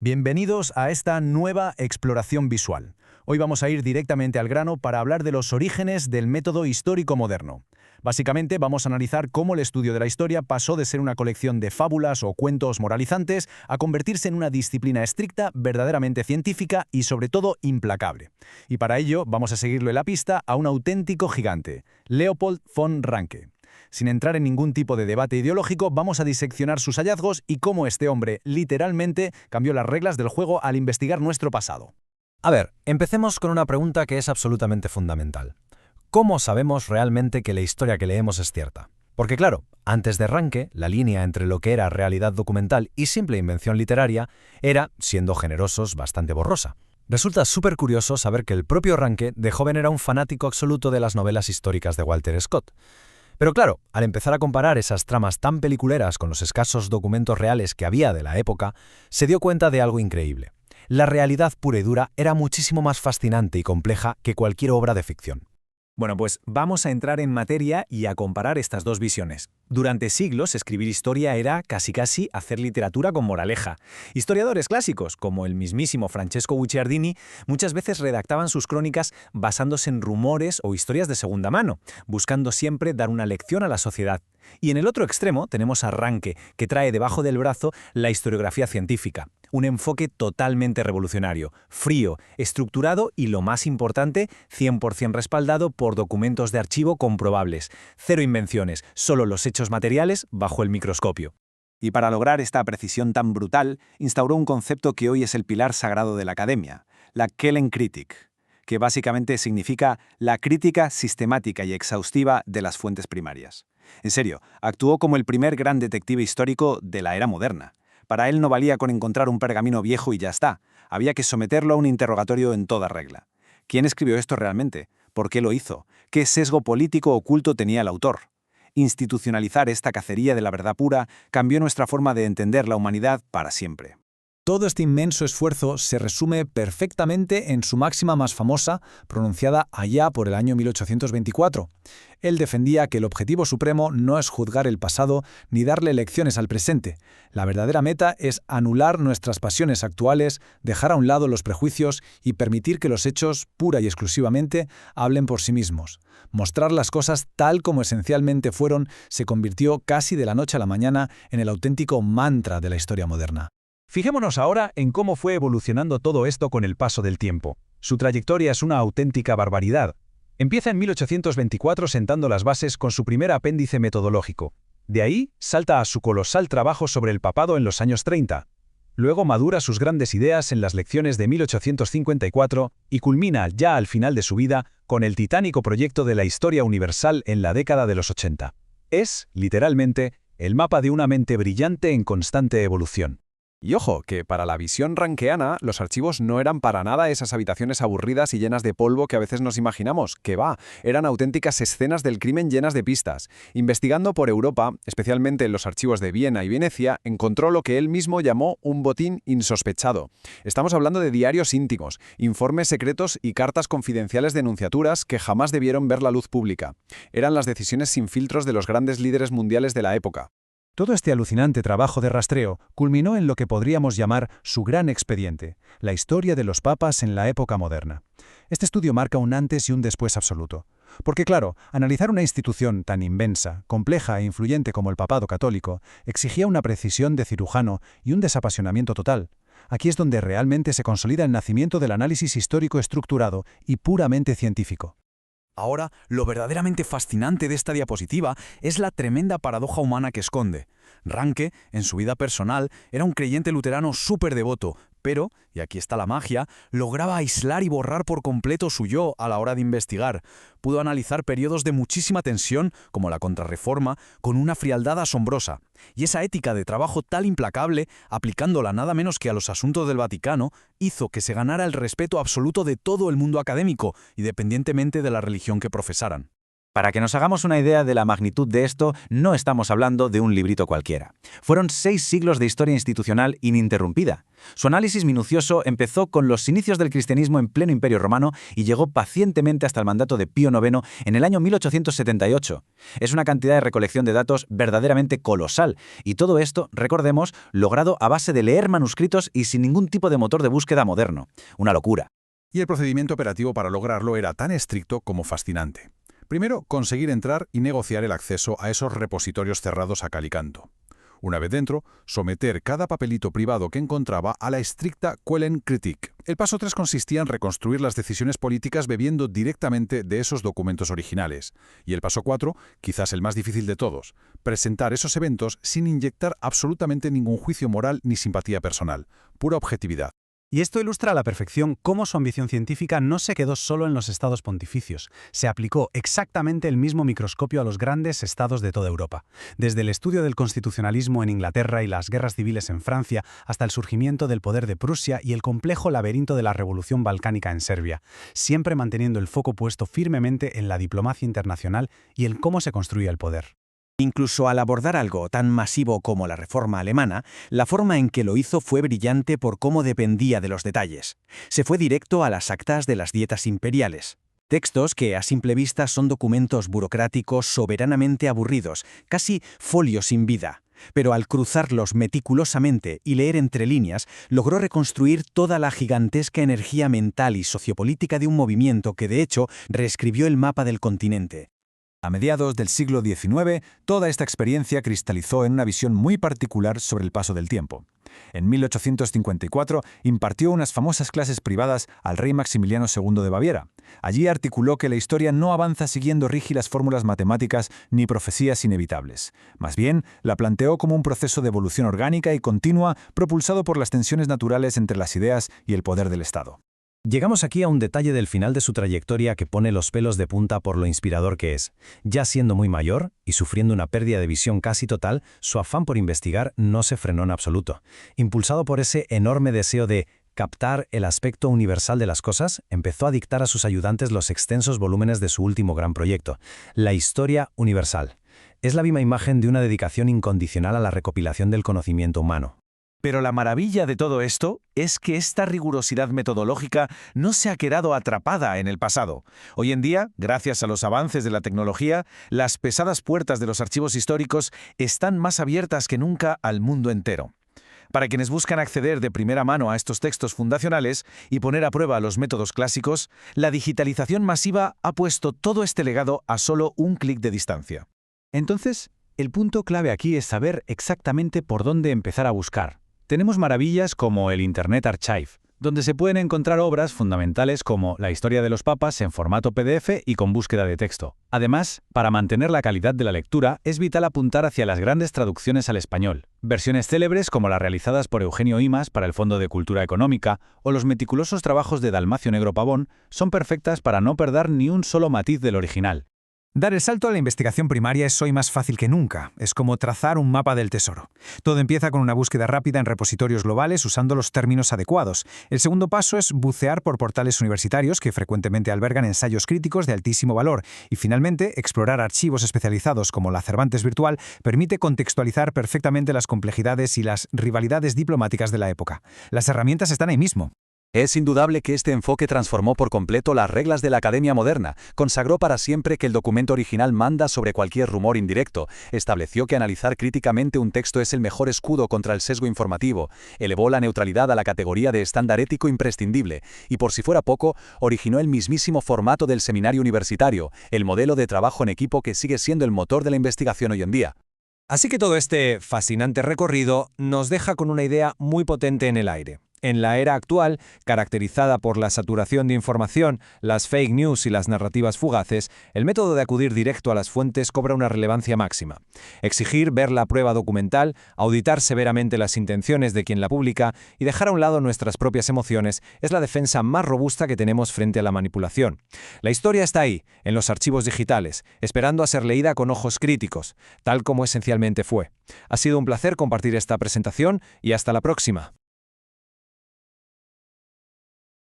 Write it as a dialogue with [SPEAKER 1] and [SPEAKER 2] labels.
[SPEAKER 1] Bienvenidos a esta nueva exploración visual. Hoy vamos a ir directamente al grano para hablar de los orígenes del método histórico moderno. Básicamente vamos a analizar cómo el estudio de la historia pasó de ser una colección de fábulas o cuentos moralizantes a convertirse en una disciplina estricta, verdaderamente científica y sobre todo implacable. Y para ello vamos a seguirlo en la pista a un auténtico gigante, Leopold von Ranke. Sin entrar en ningún tipo de debate ideológico, vamos a diseccionar sus hallazgos y cómo este hombre, literalmente, cambió las reglas del juego al investigar nuestro pasado.
[SPEAKER 2] A ver, empecemos con una pregunta que es absolutamente fundamental. ¿Cómo sabemos realmente que la historia que leemos es cierta? Porque claro, antes de Ranke, la línea entre lo que era realidad documental y simple invención literaria era, siendo generosos, bastante borrosa. Resulta súper curioso saber que el propio Ranke de joven era un fanático absoluto de las novelas históricas de Walter Scott. Pero claro, al empezar a comparar esas tramas tan peliculeras con los escasos documentos reales que había de la época, se dio cuenta de algo increíble. La realidad pura y dura era muchísimo más fascinante y compleja que cualquier obra de ficción.
[SPEAKER 3] Bueno, pues vamos a entrar en materia y a comparar estas dos visiones. Durante siglos, escribir historia era casi hacer literatura con moraleja. Historiadores clásicos, como el mismísimo Francesco Guicciardini, muchas veces redactaban sus crónicas basándose en rumores o historias de segunda mano, buscando siempre dar una lección a la sociedad. Y en el otro extremo tenemos a Ranke, que trae debajo del brazo la historiografía científica. Un enfoque totalmente revolucionario, frío, estructurado y, lo más importante, 100% respaldado por documentos de archivo comprobables. Cero invenciones, solo los hechos materiales bajo el microscopio.
[SPEAKER 4] Y para lograr esta precisión tan brutal, instauró un concepto que hoy es el pilar sagrado de la academia, la Quellenkritik, que básicamente significa la crítica sistemática y exhaustiva de las fuentes primarias. En serio, actuó como el primer gran detective histórico de la era moderna. Para él no valía con encontrar un pergamino viejo y ya está. Había que someterlo a un interrogatorio en toda regla. ¿Quién escribió esto realmente? ¿Por qué lo hizo? ¿Qué sesgo político oculto tenía el autor? Institucionalizar esta cacería de la verdad pura cambió nuestra forma de entender la humanidad para siempre.
[SPEAKER 5] Todo este inmenso esfuerzo se resume perfectamente en su máxima más famosa, pronunciada allá por el año 1824. Él defendía que el objetivo supremo no es juzgar el pasado ni darle lecciones al presente. La verdadera meta es anular nuestras pasiones actuales, dejar a un lado los prejuicios y permitir que los hechos, pura y exclusivamente, hablen por sí mismos. Mostrar las cosas tal como esencialmente fueron se convirtió casi de la noche a la mañana en el auténtico mantra de la historia moderna.
[SPEAKER 6] Fijémonos ahora en cómo fue evolucionando todo esto con el paso del tiempo. Su trayectoria es una auténtica barbaridad. Empieza en 1824 sentando las bases con su primer apéndice metodológico. De ahí salta a su colosal trabajo sobre el papado en los años 30. Luego madura sus grandes ideas en las lecciones de 1854 y culmina ya al final de su vida con el titánico proyecto de la historia universal en la década de los 80. Es, literalmente, el mapa de una mente brillante en constante evolución.
[SPEAKER 7] Y ojo, que para la visión rankeana, los archivos no eran para nada esas habitaciones aburridas y llenas de polvo que a veces nos imaginamos, que va, eran auténticas escenas del crimen llenas de pistas. Investigando por Europa, especialmente en los archivos de Viena y Venecia, encontró lo que él mismo llamó un botín insospechado. Estamos hablando de diarios íntimos, informes secretos y cartas confidenciales de nunciaturas que jamás debieron ver la luz pública. Eran las decisiones sin filtros de los grandes líderes mundiales de la época.
[SPEAKER 5] Todo este alucinante trabajo de rastreo culminó en lo que podríamos llamar su gran expediente, la historia de los papas en la época moderna. Este estudio marca un antes y un después absoluto. Porque claro, analizar una institución tan inmensa, compleja e influyente como el papado católico exigía una precisión de cirujano y un desapasionamiento total. Aquí es donde realmente se consolida el nacimiento del análisis histórico estructurado y puramente científico.
[SPEAKER 1] Ahora, lo verdaderamente fascinante de esta diapositiva es la tremenda paradoja humana que esconde. Ranke, en su vida personal, era un creyente luterano súper devoto, pero, y aquí está la magia, lograba aislar y borrar por completo su yo a la hora de investigar. Pudo analizar periodos de muchísima tensión, como la Contrarreforma, con una frialdad asombrosa. Y esa ética de trabajo tan implacable, aplicándola nada menos que a los asuntos del Vaticano, hizo que se ganara el respeto absoluto de todo el mundo académico, independientemente de la religión que profesaran.
[SPEAKER 3] Para que nos hagamos una idea de la magnitud de esto, no estamos hablando de un librito cualquiera. Fueron 6 siglos de historia institucional ininterrumpida. Su análisis minucioso empezó con los inicios del cristianismo en pleno Imperio Romano y llegó pacientemente hasta el mandato de Pío IX en el año 1878. Es una cantidad de recolección de datos verdaderamente colosal, y todo esto, recordemos, logrado a base de leer manuscritos y sin ningún tipo de motor de búsqueda moderno. Una locura.
[SPEAKER 8] Y el procedimiento operativo para lograrlo era tan estricto como fascinante. Primero, conseguir entrar y negociar el acceso a esos repositorios cerrados a cal y canto. Una vez dentro, someter cada papelito privado que encontraba a la estricta Quellenkritik. El paso 3 consistía en reconstruir las decisiones políticas bebiendo directamente de esos documentos originales. Y el paso 4, quizás el más difícil de todos, presentar esos eventos sin inyectar absolutamente ningún juicio moral ni simpatía personal, pura objetividad.
[SPEAKER 9] Y esto ilustra a la perfección cómo su ambición científica no se quedó solo en los estados pontificios. Se aplicó exactamente el mismo microscopio a los grandes estados de toda Europa. Desde el estudio del constitucionalismo en Inglaterra y las guerras civiles en Francia, hasta el surgimiento del poder de Prusia y el complejo laberinto de la revolución balcánica en Serbia, siempre manteniendo el foco puesto firmemente en la diplomacia internacional y en cómo se construía el poder.
[SPEAKER 3] Incluso al abordar algo tan masivo como la reforma alemana, la forma en que lo hizo fue brillante por cómo dependía de los detalles. Se fue directo a las actas de las dietas imperiales. Textos que a simple vista son documentos burocráticos soberanamente aburridos, casi folios sin vida. Pero al cruzarlos meticulosamente y leer entre líneas, logró reconstruir toda la gigantesca energía mental y sociopolítica de un movimiento que de hecho reescribió el mapa del continente.
[SPEAKER 4] A mediados del siglo XIX, toda esta experiencia cristalizó en una visión muy particular sobre el paso del tiempo. En 1854 impartió unas famosas clases privadas al rey Maximiliano II de Baviera. Allí articuló que la historia no avanza siguiendo rígidas fórmulas matemáticas ni profecías inevitables. Más bien, la planteó como un proceso de evolución orgánica y continua propulsado por las tensiones naturales entre las ideas y el poder del Estado.
[SPEAKER 2] Llegamos aquí a un detalle del final de su trayectoria que pone los pelos de punta por lo inspirador que es. Ya siendo muy mayor y sufriendo una pérdida de visión casi total, su afán por investigar no se frenó en absoluto. Impulsado por ese enorme deseo de captar el aspecto universal de las cosas, empezó a dictar a sus ayudantes los extensos volúmenes de su último gran proyecto, la Historia Universal. Es la viva imagen de una dedicación incondicional a la recopilación del conocimiento humano.
[SPEAKER 1] Pero la maravilla de todo esto es que esta rigurosidad metodológica no se ha quedado atrapada en el pasado. Hoy en día, gracias a los avances de la tecnología, las pesadas puertas de los archivos históricos están más abiertas que nunca al mundo entero. Para quienes buscan acceder de primera mano a estos textos fundacionales y poner a prueba los métodos clásicos, la digitalización masiva ha puesto todo este legado a solo un clic de distancia.
[SPEAKER 3] Entonces, el punto clave aquí es saber exactamente por dónde empezar a buscar. Tenemos maravillas como el Internet Archive, donde se pueden encontrar obras fundamentales como la historia de los papas en formato PDF y con búsqueda de texto. Además, para mantener la calidad de la lectura, es vital apuntar hacia las grandes traducciones al español. Versiones célebres como las realizadas por Eugenio Imaz para el Fondo de Cultura Económica o los meticulosos trabajos de Dalmacio Negro Pavón son perfectas para no perder ni un solo matiz del original.
[SPEAKER 10] Dar el salto a la investigación primaria es hoy más fácil que nunca. Es como trazar un mapa del tesoro. Todo empieza con una búsqueda rápida en repositorios globales usando los términos adecuados. El segundo paso es bucear por portales universitarios que frecuentemente albergan ensayos críticos de altísimo valor. Y finalmente, explorar archivos especializados como la Cervantes Virtual permite contextualizar perfectamente las complejidades y las rivalidades diplomáticas de la época. Las herramientas están ahí mismo.
[SPEAKER 7] Es indudable que este enfoque transformó por completo las reglas de la academia moderna, consagró para siempre que el documento original manda sobre cualquier rumor indirecto, estableció que analizar críticamente un texto es el mejor escudo contra el sesgo informativo, elevó la neutralidad a la categoría de estándar ético imprescindible, y por si fuera poco, originó el mismísimo formato del seminario universitario, el modelo de trabajo en equipo que sigue siendo el motor de la investigación hoy en día.
[SPEAKER 11] Así que todo este fascinante recorrido nos deja con una idea muy potente en el aire. En la era actual, caracterizada por la saturación de información, las fake news y las narrativas fugaces, el método de acudir directo a las fuentes cobra una relevancia máxima. Exigir ver la prueba documental, auditar severamente las intenciones de quien la publica y dejar a un lado nuestras propias emociones es la defensa más robusta que tenemos frente a la manipulación. La historia está ahí, en los archivos digitales, esperando a ser leída con ojos críticos, tal como esencialmente fue. Ha sido un placer compartir esta presentación y hasta la próxima.